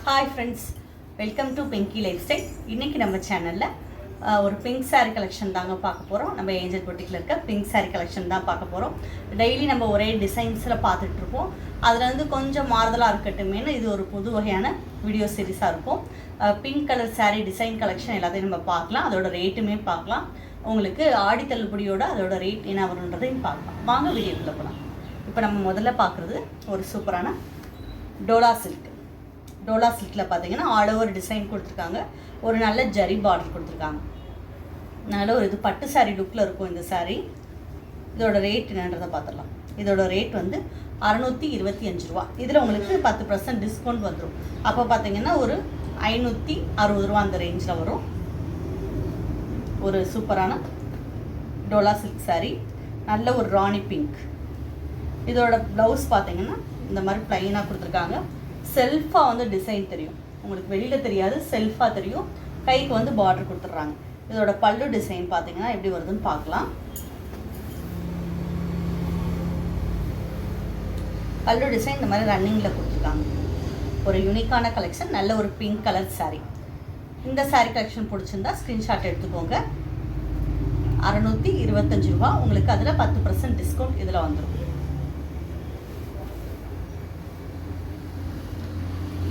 Hi friends, welcome to Pinki life style. இன்றைக்கி நம்ம சேனலில் ஒரு பிங்க் சாரீ கலெக்ஷன் தாங்க பார்க்க போகிறோம். நம்ம ஏஞ்சல் பொட்டிக்கில் இருக்க பிங்க் சாரீ கலெக்ஷன் தான் பார்க்க போகிறோம். டெய்லி நம்ம ஒரே டிசைன்ஸில் பார்த்துட்ருப்போம். அதில் வந்து கொஞ்சம் மாறுதலாக இருக்கட்டுமேனு இது ஒரு புது வகையான வீடியோ சீரிஸாக இருக்கும். Pink colour sari design collection எல்லாத்தையும் நம்ம பார்க்கலாம். அதோட ரேட்டுமே பார்க்கலாம். உங்களுக்கு ஆடி தள்ளுபடியோட அதோட ரேட் என்ன வருன்றதையும் பார்க்கலாம். வாங்க வீடியோக்குள்ளே போகலாம். இப்போ நம்ம முதல்ல பார்க்குறது ஒரு சூப்பரான டோலா சில்க். டோலா சில்கில் பார்த்தீங்கன்னா ஆல் ஓவர் டிசைன் கொடுத்துருக்காங்க. ஒரு நல்ல ஜரி பார்டர் கொடுத்துருக்காங்க. நல்ல ஒரு இது பட்டு சாரீ லுக்கில் இருக்கும் இந்த சாரீ. இதோட ரேட் என்னன்றதை பார்த்துடலாம். இதோட ரேட் வந்து 625 ரூபா. இதில் உங்களுக்கு 10% டிஸ்கவுண்ட் வந்துடும். அப்போ பார்த்தீங்கன்னா ஒரு 560 ரூபா அந்த ரேஞ்சில் வரும். ஒரு சூப்பரான டோலா சில்க் சாரீ, நல்ல ஒரு ராணி பிங்க். இதோட ப்ளவுஸ் பார்த்தீங்கன்னா இந்த மாதிரி ப்ளைனாக கொடுத்துருக்காங்க. செல்ஃபாக வந்து டிசைன் தெரியும், உங்களுக்கு வெளியில் தெரியாது, செல்ஃபாக தெரியும். கைக்கு வந்து பார்டர் கொடுத்துட்றாங்க. இதோட பல்லு டிசைன் பார்த்தீங்கன்னா எப்படி வருதுன்னு பார்க்கலாம். பல்லு டிசைன் இந்த மாதிரி ரன்னிங்கில் கொடுத்துருக்காங்க. ஒரு யூனிக்கான கலெக்ஷன், நல்ல ஒரு பிங்க் கலர் சாரீ. இந்த சாரீ கலெக்ஷன் பிடிச்சிருந்தா ஸ்க்ரீன்ஷாட் எடுத்துக்கோங்க. 625 ரூபா. உங்களுக்கு அதில் 10% டிஸ்கவுண்ட் இதில் வந்துடும்.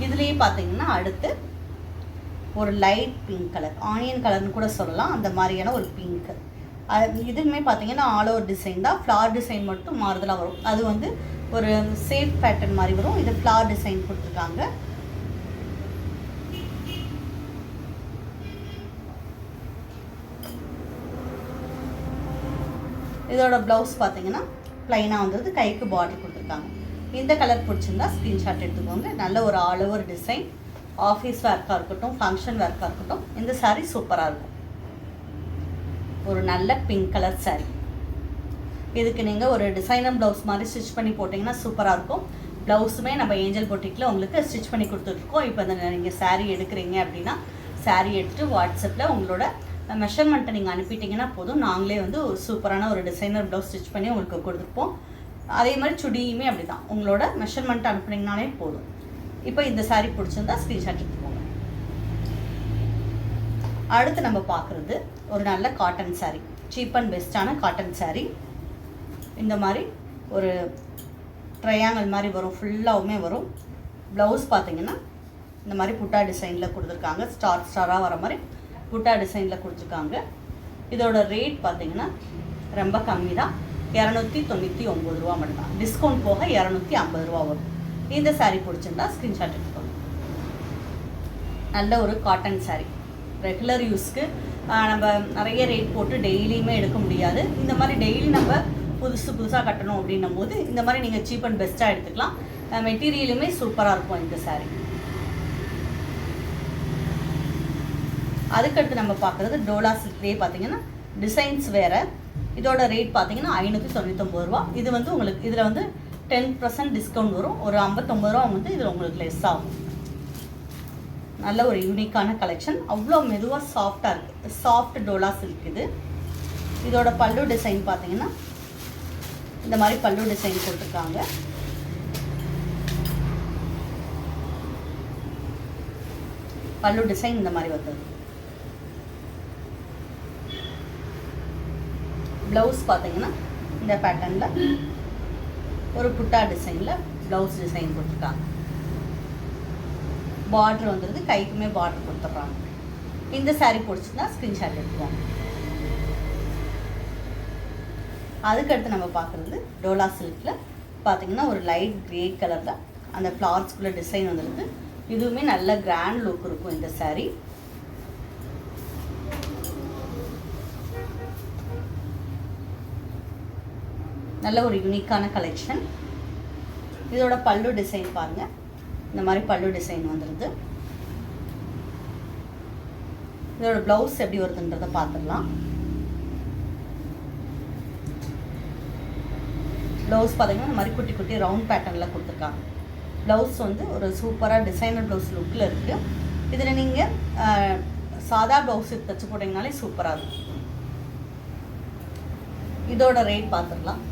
இதுலேயே பார்த்தீங்கன்னா அடுத்து ஒரு லைட் பிங்க் கலர், ஆனியன் கலர்னு கூட சொல்லலாம், அந்த மாதிரியான ஒரு பிங்க். இதுவுமே பார்த்தீங்கன்னா ஆல் ஓவர் டிசைன் தான். ஃப்ளார் டிசைன் மட்டும் மாறுதலாக வரும். அது வந்து ஒரு சேஃப் பேட்டர்ன் மாதிரி வரும். இது ஃப்ளார் டிசைன் கொடுத்துருக்காங்க. இதோட ப்ளவுஸ் பார்த்தீங்கன்னா ப்ளைனாக வந்தது, கைக்கு பார்டர் கொடுத்துருக்காங்க. இந்த கலர் பிடிச்சிருந்தா ஸ்க்ரீன்ஷாட் எடுத்துக்கோங்க. நல்ல ஒரு ஆல் ஓவர் டிசைன், ஆஃபீஸ் ஒர்க்காக இருக்கட்டும், ஃபங்க்ஷன் ஒர்க்காக இருக்கட்டும், இந்த சாரீ சூப்பராக இருக்கும். ஒரு நல்ல பிங்க் கலர் சாரீ. இதுக்கு நீங்கள் ஒரு டிசைனர் ப்ளவுஸ் மாதிரி ஸ்டிச் பண்ணி போட்டிங்கன்னா சூப்பராக இருக்கும். ப்ளவுஸுமே நம்ம ஏஞ்சல் பொட்டிக்கில் உங்களுக்கு ஸ்டிச் பண்ணி கொடுத்துட்ருக்கோம். இப்போ நீங்கள் சாரீ எடுக்கிறீங்க அப்படின்னா சாரீ எடுத்துகிட்டு வாட்ஸ்அப்பில் உங்களோட மெஷர்மெண்ட்டை நீங்கள் அனுப்பிட்டிங்கன்னா போதும். நாங்களே வந்து ஒரு சூப்பரான ஒரு டிசைனர் ப்ளவுஸ் ஸ்டிச் பண்ணி உங்களுக்கு கொடுத்துருப்போம். அதே மாதிரி சுடியுமே அப்படி தான், உங்களோட மெஷர்மெண்ட் அனுப்புனீங்கனாலே போதும். இப்போ இந்த சாரீ பிடிச்சிருந்தா ஸ்க்ரீன்ஷாட் எடுத்துக்கோங்க. அடுத்து நம்ம பார்க்குறது ஒரு நல்ல காட்டன் சாரீ, சீப் அண்ட் பெஸ்ட்டான காட்டன் சாரீ. இந்த மாதிரி ஒரு ட்ரையாங்கிள் மாதிரி வரும், ஃபுல்லாகவுமே வரும். ப்ளவுஸ் பார்த்தீங்கன்னா இந்த மாதிரி புட்டா டிசைனில் கொடுத்துருக்காங்க. ஸ்டாராக வர மாதிரி புட்டா டிசைனில் கொடுத்துருக்காங்க. இதோட ரேட் பார்த்தீங்கன்னா ரொம்ப கம்மி தான், 299 ரூபா மட்டும்தான். டிஸ்கவுண்ட் போக 250 ரூபா வரும். இந்த சாரீ பிடிச்சிருந்தா ஸ்க்ரீன்ஷாட் எடுத்துக்கோங்க. நல்ல ஒரு காட்டன் சாரீ, ரெகுலர் யூஸ்க்கு நம்ம நிறைய ரேட் போட்டு டெய்லியுமே எடுக்க முடியாது. இந்த மாதிரி டெய்லி நம்ம புதுசாக கட்டணும் அப்படின்னும் போது இந்த மாதிரி நீங்கள் சீப் அண்ட் பெஸ்ட்டாக எடுத்துக்கலாம். மெட்டீரியலுமே சூப்பராக இருக்கும் இந்த சாரீ. அதுக்கடுத்து நம்ம பார்க்குறது டோலா சில்க்லேயே பார்த்தீங்கன்னா டிசைன்ஸ் வேறு. இதோட ரேட் பார்த்தீங்கன்னா 599 ரூபா. இது வந்து உங்களுக்கு இதில் வந்து 10% டிஸ்கவுண்ட் வரும். ஒரு 59 ரூபா வந்து இதில் உங்களுக்கு லெஸ் ஆகும். நல்ல ஒரு யூனிக்கான கலெக்ஷன், அவ்வளோ மெதுவாக சாஃப்டாக இருக்குது. சாஃப்ட் டோலா சில்க் இது. இதோட பல்லு டிசைன் பார்த்தீங்கன்னா இந்த மாதிரி பல்லு டிசைன் கொடுத்துருக்காங்க. பல்லு டிசைன் இந்த மாதிரி வந்தது. ப்ளவுஸ் பார்த்தீங்கன்னா இந்த பேட்டர்னில் ஒரு புட்டா டிசைனில் ப்ளவுஸ் டிசைன் கொடுத்துருக்காங்க. பார்டர் வந்துடுது, கைக்குமே பார்டர் கொடுத்துட்றாங்க. இந்த சாரீ பிடிச்சிருந்தா ஸ்க்ரீன்ஷாட் எடுத்துக்கோங்க. அதுக்கடுத்து நம்ம பார்க்குறது டோலா சில்கில் பார்த்தீங்கன்னா ஒரு லைட் க்ரே கலரில் அந்த ஃப்ளார்ஸ்குள்ளே டிசைன் வந்துடுது. இதுவுமே நல்ல கிராண்ட் லுக் இருக்கும் இந்த சாரீ. நல்ல ஒரு யூனிக்கான கலெக்ஷன். இதோட பல்லு டிசைன் பாருங்கள், இந்த மாதிரி பல்லு டிசைன் வந்துடுது. இதோட ப்ளவுஸ் எப்படி வருதுன்றதை பார்த்துடலாம். ப்ளவுஸ் பார்த்தீங்கன்னா இந்த மாதிரி குட்டி குட்டி ரவுண்ட் பேட்டர்னில் கொடுத்துருக்காங்க. ப்ளவுஸ் வந்து ஒரு சூப்பராக டிசைனர் ப்ளவுஸ் லுக்கில் இருக்குது. இதில் நீங்கள் சாதா ப்ளவுஸ் தைச்சி போட்டிங்கனாலே சூப்பராக இருக்கும். இதோட ரேட் பார்த்துடலாம்.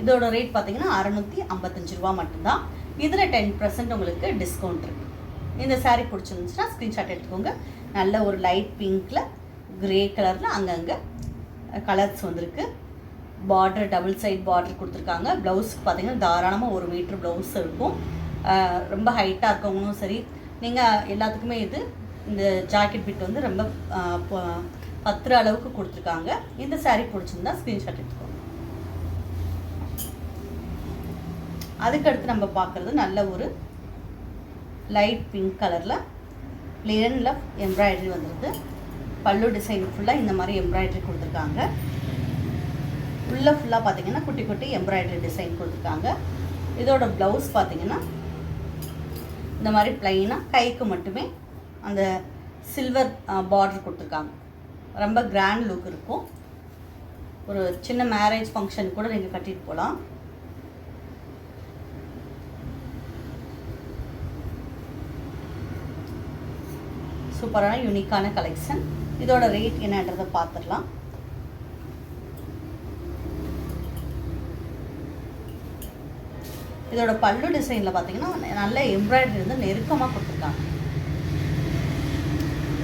இதோட ரேட் பார்த்தீங்கன்னா 655 ரூபா மட்டும்தான். இதில் 10% உங்களுக்கு டிஸ்கவுண்ட் இருக்குது. இந்த சாரீ பிடிச்சிருந்துச்சுன்னா ஸ்க்ரீன்ஷாட் எடுத்துக்கோங்க. நல்ல ஒரு லைட் பிங்க்கில் கிரே கலரில் அங்கங்கே கலர்ஸ் வந்திருக்கு. பார்டர் டபுள் சைட் பார்டர் கொடுத்துருக்காங்க. ப்ளவுஸுக்கு பார்த்தீங்கன்னா தாராளமாக 1 மீட்ரு ப்ளவுஸ் இருக்கும். ரொம்ப ஹைட்டாக இருக்கவங்களும் சரி, நீங்கள் எல்லாத்துக்குமே இது இந்த ஜாக்கெட் பிட் வந்து ரொம்ப பத்துற அளவுக்கு கொடுத்துருக்காங்க. இந்த சாரீ பிடிச்சிருந்தா ஸ்க்ரீன்ஷாட் எடுத்துக்கோங்க. அதுக்கடுத்து நம்ம பார்க்குறது நல்ல ஒரு லைட் பிங்க் கலரில் லினனில் எம்ப்ராய்டரி வந்துடுது. பல்லு டிசைன் ஃபுல்லாக இந்த மாதிரி எம்ப்ராய்டரி கொடுத்துருக்காங்க. ஃபுல்லாக பார்த்தீங்கன்னா குட்டி குட்டி எம்ப்ராய்டரி டிசைன் கொடுத்துருக்காங்க. இதோட ப்ளவுஸ் பார்த்தீங்கன்னா இந்த மாதிரி ப்ளைனாக கைக்கு மட்டுமே அந்த சில்வர் பார்டர் கொடுத்துருக்காங்க. ரொம்ப கிராண்ட் லுக் இருக்கும். ஒரு சின்ன மேரேஜ் ஃபங்க்ஷன் கூட நீங்கள் கட்டிட்டு போகலாம். சூப்பரான யூனிக்கான கலெக்ஷன். இதோட ரேட் என்னன்றதை பார்த்துடலாம். இதோட பல்லு டிசைனில் பார்த்தீங்கன்னா நல்ல எம்ப்ராய்டரி வந்து நெருக்கமாக கொடுத்துருக்காங்க.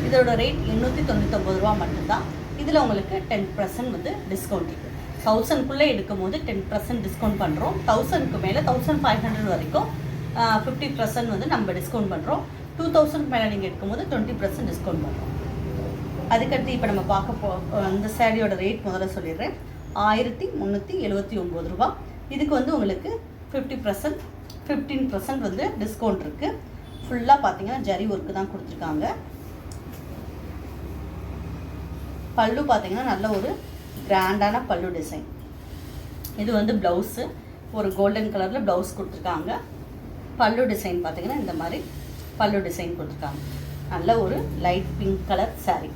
இதோட ரேட் 899 ரூபா மட்டும்தான். இதில் உங்களுக்கு 10% வந்து டிஸ்கவுண்ட் இருக்குது. 1000க்குள்ளே எடுக்கும் போது 10% டிஸ்கவுண்ட் பண்ணுறோம். 1000க்கு மேலே 1500 வரைக்கும் 50% வந்து நம்ம டிஸ்கவுண்ட் பண்ணுறோம். 2000க்கு மேலே நீங்கள் எடுக்கும்போது 20% டிஸ்கவுண்ட் பண்ணுறோம். அதுக்கடுத்து இப்போ நம்ம இந்த சாரியோட ரேட் முதல்ல சொல்லிடுறேன். 1379 ரூபா. இதுக்கு வந்து உங்களுக்கு 15% வந்து டிஸ்கவுண்ட் இருக்குது. ஃபுல்லாக பார்த்தீங்கன்னா ஜரி ஒர்க்கு தான் கொடுத்துருக்காங்க. பல்லு பார்த்தீங்கன்னா நல்ல ஒரு கிராண்டான பல்லு டிசைன். இது வந்து ப்ளவுஸு ஒரு கோல்டன் கலரில் ப்ளவுஸ் கொடுத்துருக்காங்க. பல்லு டிசைன் பார்த்தீங்கன்னா இந்த மாதிரி பல்லு டிசைன் கொடுத்துருக்காங்க. நல்ல ஒரு light pink colour sari.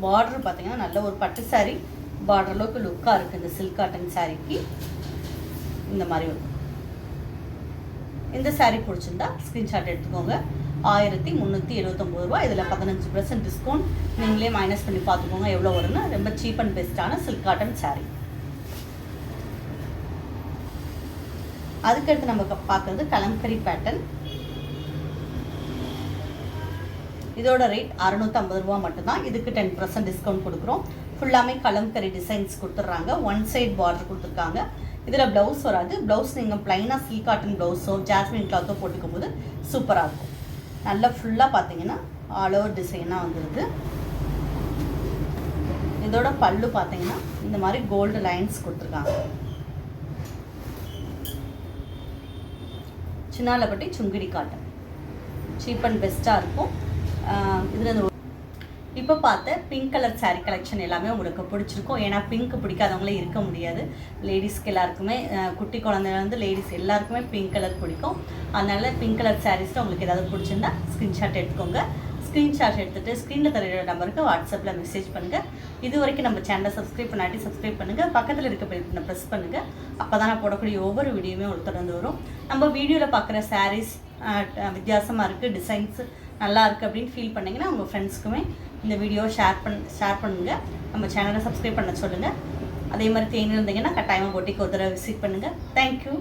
Border பார்த்தீங்கன்னா நல்ல ஒரு பட்டு சாரீ பார்டர் அளவுக்கு லுக்காக இருக்குது. இந்த சில்க் காட்டன் சாரீக்கு இந்த மாதிரி இருக்கும். இந்த சாரீ பிடிச்சிருந்தா ஸ்க்ரீன்ஷாட் எடுத்துக்கோங்க. 1379 ரூபா. இதில் 15% டிஸ்கவுண்ட். நீங்களே மைனஸ் பண்ணி பார்த்துக்கோங்க எவ்வளோ வரும்னு. ரொம்ப சீப் அண்ட் பெஸ்ட்டான சில்க் காட்டன் சாரீ. அதுக்கடுத்து நம்ம பார்க்குறது கலம்கரி பேட்டர்ன். இதோட ரேட் 650 ரூபா மட்டும்தான். இதுக்கு 10% டிஸ்கவுண்ட் கொடுக்குறோம். ஃபுல்லாமே கலம்கரி டிசைன்ஸ் கொடுத்துட்றாங்க. ஒன் சைட் பார்டர் கொடுத்துருக்காங்க. இதில் ப்ளவுஸ் வராது. ப்ளவுஸ் நீங்கள் ப்ளைனாக சில்க் காட்டன் ப்ளவுஸோ ஜாஸ்மின் கிளாத்தோ போட்டுக்கும் போது சூப்பராக இருக்கும். நல்லா ஃபுல்லாக பார்த்தீங்கன்னா ஆல் ஓவர் டிசைனாக வந்துடுது. இதோட பல்லு பார்த்தீங்கன்னா இந்த மாதிரி கோல்டு லைன்ஸ் கொடுத்துருக்காங்க. Chinnalapatti Sungudi cotton cheap and பெஸ்ட்டாக இருக்கும். இதில் இப்போ பார்த்த பிங்க் கலர் சாரீ கலெக்ஷன் எல்லாமே உங்களுக்கு பிடிச்சிருக்கும். ஏன்னா பிங்க் பிடிக்காதவங்களே இருக்க முடியாது. லேடிஸ்க்கு எல்லாருக்குமே, குட்டி குழந்தைலேருந்து லேடிஸ் எல்லாருக்குமே பிங்க் கலர் பிடிக்கும். அதனால் பிங்க் கலர் சாரீஸில் உங்களுக்கு ஏதாவது பிடிச்சிருந்தா ஸ்க்ரீன்ஷாட் எடுத்துக்கோங்க. ஸ்க்ரீன்ஷாட் எடுத்துகிட்டு ஸ்க்ரீனில் தர நம்பருக்கு வாட்ஸ்அப்பில் மெசேஜ் பண்ணுங்கள். இது வரைக்கும் நம்ம சேனலை சப்ஸ்கிரைப் பண்ணாட்டி சப்ஸ்கிரைப் பண்ணுங்கள். பக்கத்தில் இருக்க பெல் பட்டனை ப்ரெஸ் பண்ணுங்கள். அப்போ தான் நான் போடக்கூடிய ஒவ்வொரு வீடியோவுமே உங்களுக்கு தொடர்ந்து வரும். நம்ம வீடியோவில் பார்க்குற சாரீஸ் வித்தியாசமாக இருக்குது, டிசைன்ஸ் நல்லா இருக்குது அப்படின்னு ஃபீல் பண்ணிங்கன்னா உங்கள் ஃப்ரெண்ட்ஸ்க்குமே இந்த வீடியோ ஷேர் பண்ணுங்கள். நம்ம சேனலை சப்ஸ்கிரைப் பண்ண சொல்லுங்கள். அதே மாதிரி தேனி இருந்தீங்கன்னா கட்டாயமாக போட்டிக்கு ஒரு தடவை விசிட் பண்ணுங்கள். தேங்க்யூ.